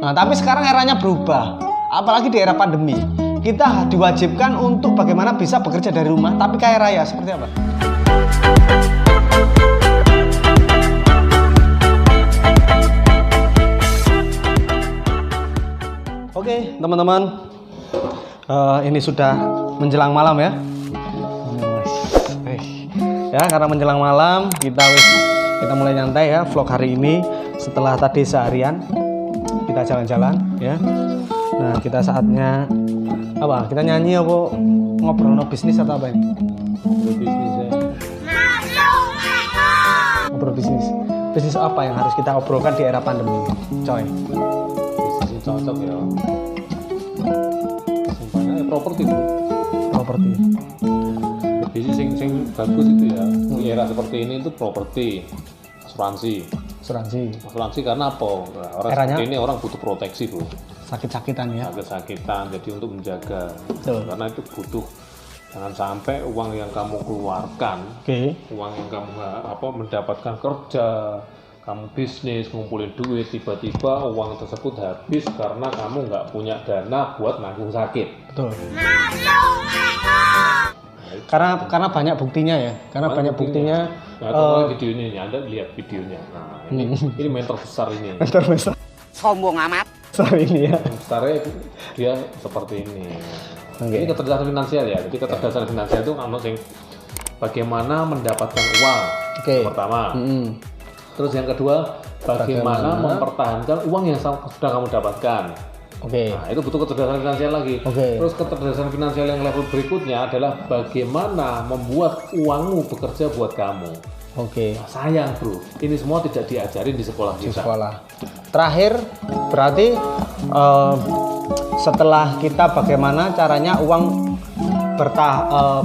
Nah, tapi sekarang eranya berubah, apalagi di era pandemi. Kita diwajibkan untuk bagaimana bisa bekerja dari rumah tapi kaya raya. Seperti apa? Oke, teman-teman, ini sudah menjelang malam ya. Ya, karena menjelang malam kita mulai nyantai ya vlog hari ini setelah tadi seharian kita jalan-jalan ya. Nah, kita saatnya apa? Kita nyanyi apa ngobrol bisnis atau apa ini? Bisnis ya. Ngobrol bisnis. Bisnis apa yang harus kita obrolkan di era pandemi, coy? Bisnis cocok ya. Simpelnya properti bro. Properti. Bisnis sing bagus itu ya. Di era seperti ini itu properti, asuransi karena apa? Orang Eranya? seperti ini orang butuh proteksi bro. Sakit-sakitan ya. Sakit-sakitan, jadi untuk menjaga. Betul. Karena itu butuh. Jangan sampai uang yang kamu keluarkan, uang yang kamu mendapatkan kerja, kamu bisnis, ngumpulin duit, tiba-tiba uang tersebut habis karena kamu nggak punya dana buat nanggung sakit. Betul. Karena banyak buktinya ya. Karena banyak buktinya. Nah, video ini Anda lihat videonya. Nah, ini mentor besar ini. Mentor besar. Sombong amat. Besar ini ya. Besarnya dia seperti ini. Okay. Ini kecerdasan finansial ya. Jadi kecerdasan finansial itu yang bagaimana mendapatkan uang. Pertama. Terus yang kedua, bagaimana mempertahankan uang yang sudah kamu dapatkan. Nah, itu butuh kecerdasan finansial lagi. Terus kecerdasan finansial yang level berikutnya adalah bagaimana membuat uangmu bekerja buat kamu. Nah, sayang bro, ini semua tidak diajarin di sekolah kita. Terakhir, berarti setelah kita bagaimana caranya uang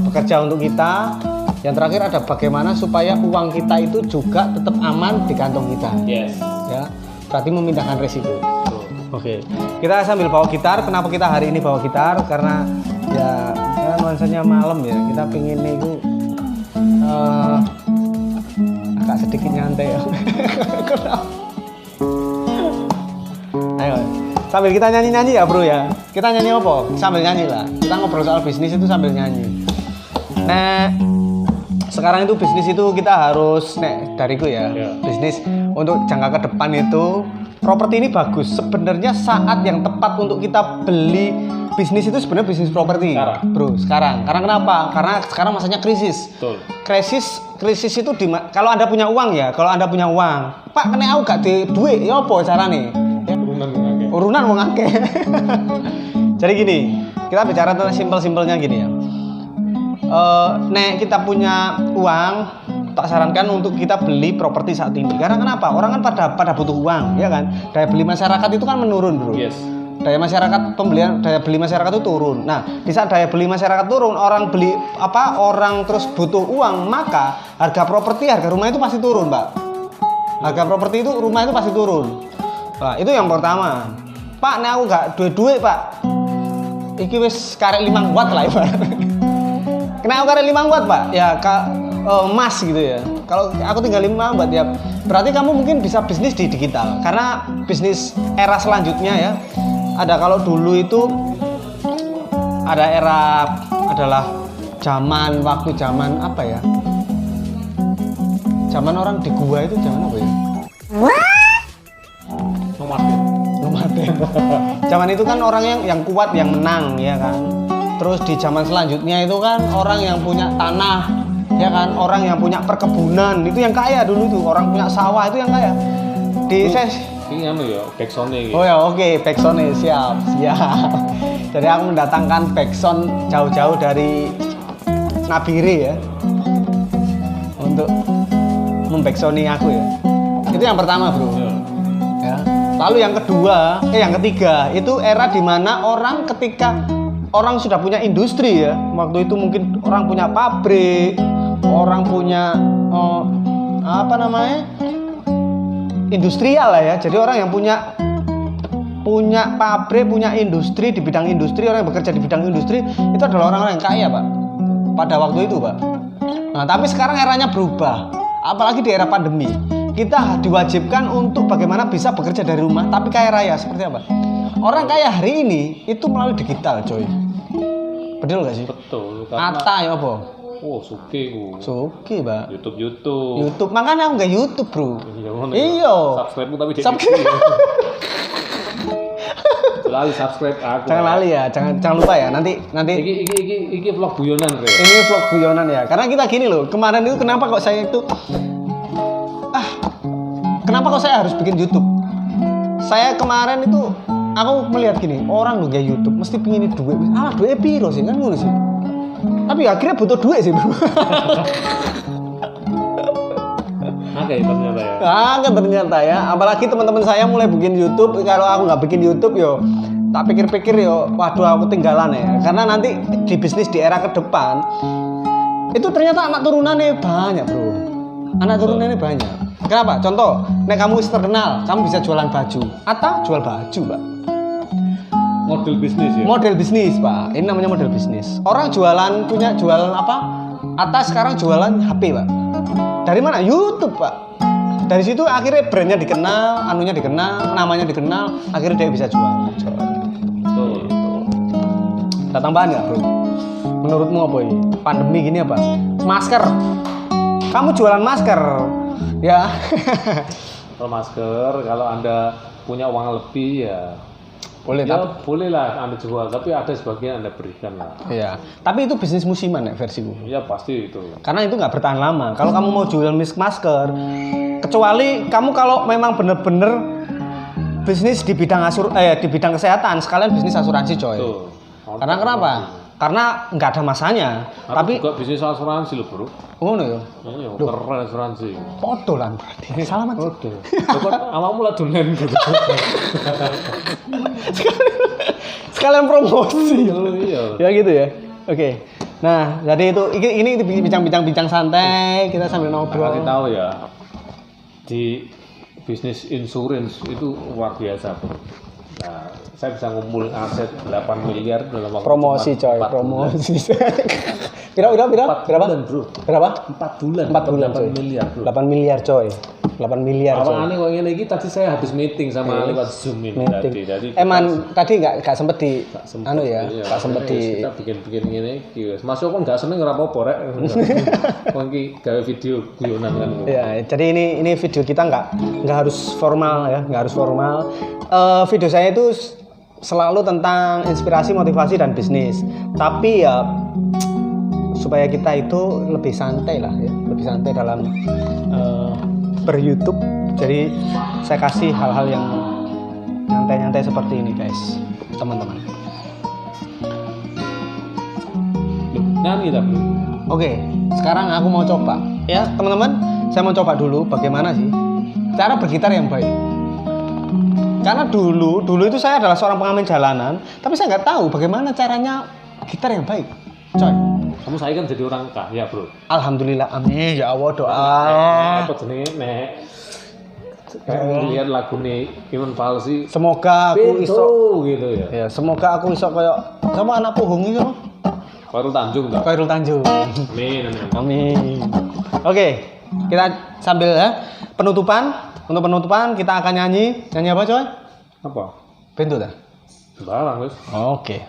bekerja untuk kita, yang terakhir ada bagaimana supaya uang kita itu juga tetap aman di kantong kita. Yes. Ya, berarti memindahkan risiko. Kita sambil bawa gitar. Kenapa kita hari ini bawa gitar? Karena ya nuansanya malam ya. Kita pingin itu agak sedikit nyantai ya. Ayo, sambil kita nyanyi-nyanyi ya bro ya. Kita nyanyi apa? Sambil nyanyi lah. Kita ngobrol soal bisnis itu sambil nyanyi. Nah, sekarang itu bisnis itu kita harus dariku ya. Bisnis untuk jangka ke depan itu properti ini bagus. Sebenarnya saat yang tepat untuk kita beli bisnis itu sebenarnya bisnis properti. Bro, sekarang. Karena kenapa? Karena sekarang masanya krisis. Betul. Krisis itu kalau Anda punya uang ya, kalau Anda punya uang, Pak, kena aku gak di duit, ya apa carane? Ya, urunan wong akeh. Jadi gini, kita bicara tentang simpel-simpelnya gini ya. Nek kita punya uang, tak sarankan untuk kita beli properti saat ini. Karena kenapa? Orang kan pada butuh uang, ya kan? Daya beli masyarakat itu kan menurun, bro. Yes. Daya beli masyarakat itu turun. Nah, di saat daya beli masyarakat turun, orang terus butuh uang, maka harga rumah itu pasti turun, Pak. Harga properti itu rumah itu pasti turun. Nah, itu yang pertama. Pak, nek aku gak duit, Pak. Iki wis karek 5 watt lah ibaratnya. Kena aku karek 5 watt, Pak. Ya emas gitu ya. Kalau aku tinggal 5 watt ya, berarti kamu mungkin bisa bisnis di digital. Karena bisnis era selanjutnya ya. Ada kalau dulu itu ada adalah waktu zaman apa ya? Zaman orang di gua itu zaman apa ya? Nomaden. Zaman itu kan orang yang kuat yang menang ya kan. Terus di zaman selanjutnya itu kan orang yang punya tanah ya kan, orang yang punya perkebunan itu yang kaya dulu itu, orang punya sawah itu yang kaya. Ini ya, backsound gitu. Oh ya, backsound siap. Jadi aku mendatangkan backsound jauh-jauh dari Nabire ya, untuk membacksouni aku ya. Itu yang pertama bro. Ya. Lalu yang ketiga itu era dimana ketika orang sudah punya industri ya. Waktu itu mungkin orang punya pabrik, orang punya industrial lah ya. Jadi orang yang punya pabrik, punya industri di bidang industri, orang yang bekerja di bidang industri itu adalah orang-orang yang kaya, Pak. Pada waktu itu, Pak. Nah, tapi sekarang eranya berubah. Apalagi di era pandemi. kita diwajibkan untuk bagaimana bisa bekerja dari rumah tapi kaya raya. Seperti apa? Orang kaya hari ini itu melalui digital, coy. Betul gak sih? Betul. Karena Ata ya apa? oh, suki ku. Suki, Mbak. YouTube. Makanya aku nggak YouTube, Bro. Iya. Iya. Subscribe tapi Subscribe. Lali subscribe aku. Jangan lali ya, jangan lupa ya. Nanti Iki vlog guyonan, Re. ini vlog guyonan ya. Karena kita gini loh, kemarin itu kenapa kok saya itu kenapa kok saya harus bikin YouTube? Saya kemarin itu aku melihat gini, orang loh kayak YouTube mesti pingin duit. Duitnya piro sih kan ngono sih. Tapi akhirnya butuh duit sih, Bro. Ternyata ya. Apalagi teman-teman saya mulai bikin YouTube. Kalau aku nggak bikin YouTube yo, tak pikir-pikir yo, waduh aku tinggalan ya. Karena nanti di bisnis di era ke depan itu ternyata anak turunannya banyak, Bro. Anak turunannya banyak. Kenapa? Contoh, nek kamu terkenal, kamu bisa jualan baju atau jual baju, Pak. Model bisnis ya? Model bisnis, Pak. Ini namanya model bisnis. Orang jualan apa? Atas sekarang jualan HP, Pak. Dari mana? YouTube, Pak. Dari situ akhirnya brandnya dikenal, anunya dikenal, namanya dikenal, akhirnya dia bisa jual. Betul. Ada tambahan nggak, Bro? Menurutmu apa ini? Pandemi gini apa? Masker. Kamu jualan masker, ya? Kalau masker, kalau Anda punya uang lebih ya Boleh, ya tapi boleh lah Anda jual, tapi ada sebagian Anda berikan lah. iya. Tapi itu bisnis musiman ya versiku. Ya pasti itu. Karena itu nggak bertahan lama. Kalau kamu mau jualan masker, kecuali kamu kalau memang bener-bener bisnis di bidang di bidang kesehatan, sekalian bisnis asuransi, coy. Betul. Karena kenapa? Karena nggak ada masanya. Tapi juga bisnis asuransi loh, Bro. ngono ya. Iya, keren asuransi. Podo lah berarti. Salaman. Oke. Kok awakmu lah dolen gitu. Sekalian promosi. Iya. Ya gitu ya. Oke. Nah, jadi itu ini bincang-bincang santai, kita sambil ngobrol. Kasih tahu ya. Di bisnis insurance itu luar biasa, Bro. Nah, saya bisa ngumpulin aset 8 miliar dalam waktu Promosi, coy, promosi. Berapa? bulan, Bro. Berapa? 4 bulan. 4 bulan, 8 coy. miliar, Bro. 8 miliar, coy. 8 miliar, coy. Awalnya kok ngene iki tadi saya habis meeting sama lewat Zoom ini tadi. Jadi tadi nggak sempet di anu ya, iya, nggak sempet di kita bikin ngene iki wis. Mas kok nggak seneng ora apa-apa rek. Kok iki gawe video guyonan kan. ya. Jadi ini video kita nggak harus formal ya, nggak harus formal. Video saya itu selalu tentang inspirasi, motivasi dan bisnis. Tapi ya supaya kita itu lebih santai lah ya, lebih santai dalam ber-YouTube. Jadi saya kasih hal-hal yang nyantai-nyantai seperti ini, guys, teman-teman. Nyanyi dah, Bro. Oke, sekarang aku mau coba. Ya, teman-teman, saya mau coba dulu bagaimana sih cara bergitar yang baik. Karena dulu itu saya adalah seorang pengamen jalanan, tapi saya nggak tahu bagaimana caranya gitar yang baik, coy. Kamu saya kan jadi orang kaya, Bro. Alhamdulillah, amin ya Allah, doa. Apa jenenge nek lihat lagu nih Iwan Falsi. Semoga aku iso gitu ya. Ya, semoga aku iso kayak sama anak pohong itu. Khairul Tanjung enggak? Khairul Tanjung. Amin. Amin. Oke, kita sambil ya penutupan. Untuk penutupan kita akan nyanyi apa, coy? Apa? Bento dah. Barang, guys. Oke.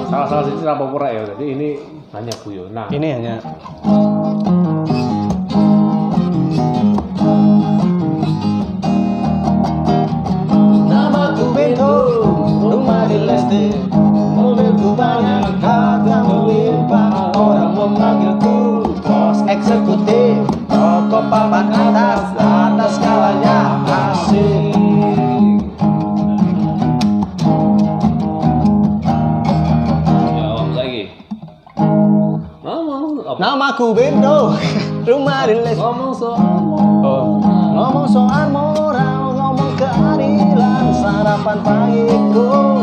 Salah sisi apa pura ya. Jadi ini hanya guyonan. Ini hanya namaku Bento, rumah di Lesti. Mobilku banyak, harga melimpah. Orang memanggilku bos eksekutif. Toko papan atas skalanya asik. Ya, om lagi. Namaku Bento, rumah di Lesti. Ngomong soal moral, ngomong keadilan, sarapan pagiku.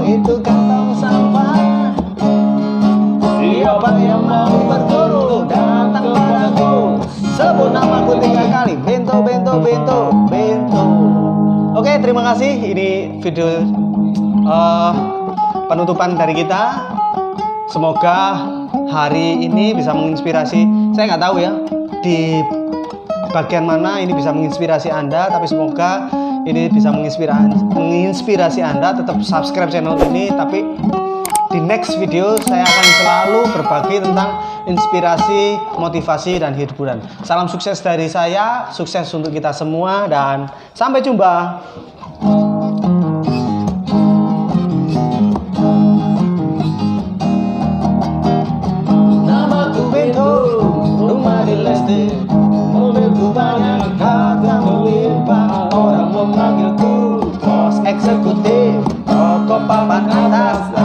Itu kantong sampah. Siapa yang mau Namaku Bento. Oke, terima kasih. Ini video penutupan dari kita. Semoga hari ini bisa menginspirasi. Saya nggak tahu ya di bagian mana ini bisa menginspirasi Anda, tapi semoga ini bisa menginspirasi Anda. Tetap subscribe channel ini, tapi di next video saya akan selalu berbagi tentang inspirasi, motivasi, dan hiburan. Salam sukses dari saya, sukses untuk kita semua, dan sampai jumpa. Namaku Bento, rumah di Lesti, mobilku banyak, harta melimpah, orang memanggilku bos eksekutif, rokok papan atas.